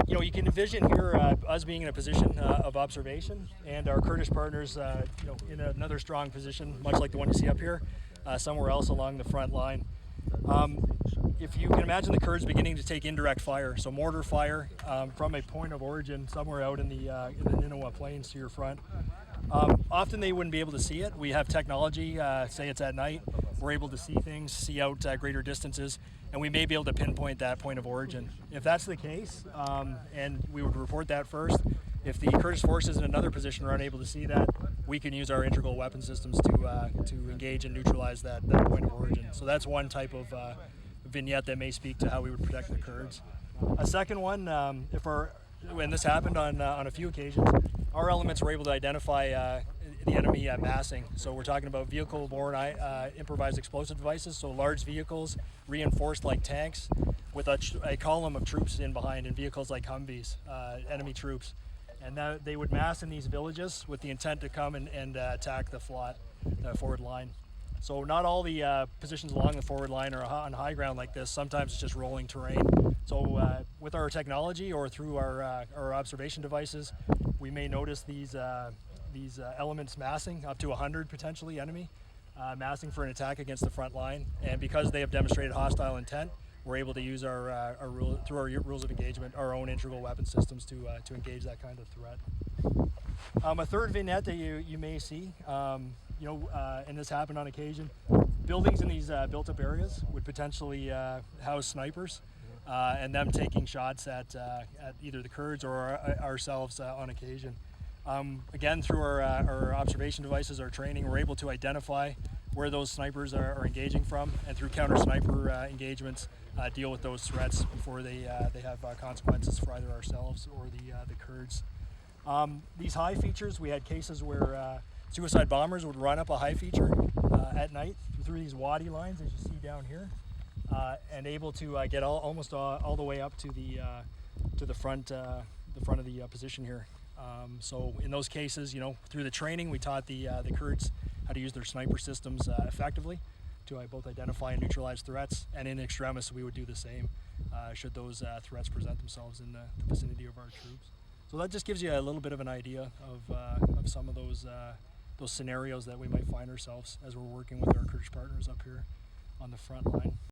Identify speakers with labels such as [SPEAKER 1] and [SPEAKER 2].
[SPEAKER 1] You can envision here us being in a position of observation, and our Kurdish partners, in another strong position, much like the one you see up here, somewhere else along the front line. If you can imagine the Kurds beginning to take indirect fire, so mortar fire from a point of origin somewhere out in the Nineveh Plains to your front. Often they wouldn't be able to see it. We have technology, say it's at night, we're able to see things, see out greater distances, and we may be able to pinpoint that point of origin. If that's the case, and we would report that first, if the Kurdish forces in another position are unable to see that, we can use our integral weapon systems to engage and neutralize that point of origin. So that's one type of vignette that may speak to how we would protect the Kurds. A second one, when this happened on a few occasions, our elements were able to identify the enemy massing. So we're talking about vehicle-borne improvised explosive devices, so large vehicles reinforced like tanks with a column of troops in behind, in vehicles like Humvees, enemy troops. And they would mass in these villages with the intent to come and attack the forward line. So not all the positions along the forward line are on high ground like this. Sometimes it's just rolling terrain. So with our technology or through our observation devices, we may notice these elements massing, up to 100 potentially enemy, massing for an attack against the front line. And because they have demonstrated hostile intent, we're able to use through our rules of engagement, our own integral weapon systems to engage that kind of threat. A third vignette that you may see, and this happened on occasion, buildings in these built-up areas would potentially house snipers, and them taking shots at either the Kurds or ourselves on occasion. Again, through our observation devices, our training, we're able to identify where those snipers are engaging from, and through counter-sniper engagements, deal with those threats before they have consequences for either ourselves or the Kurds. These high features, we had cases where suicide bombers would run up a high feature at night through these wadi lines, as you see down here, and able to get almost all the way up to the front of the position here. So in those cases, through the training, we taught the Kurds how to use their sniper systems effectively to both identify and neutralize threats, and in extremis, we would do the same should those threats present themselves in the vicinity of our troops. So that just gives you a little bit of an idea of some of those scenarios that we might find ourselves as we're working with our Kurdish partners up here on the front line.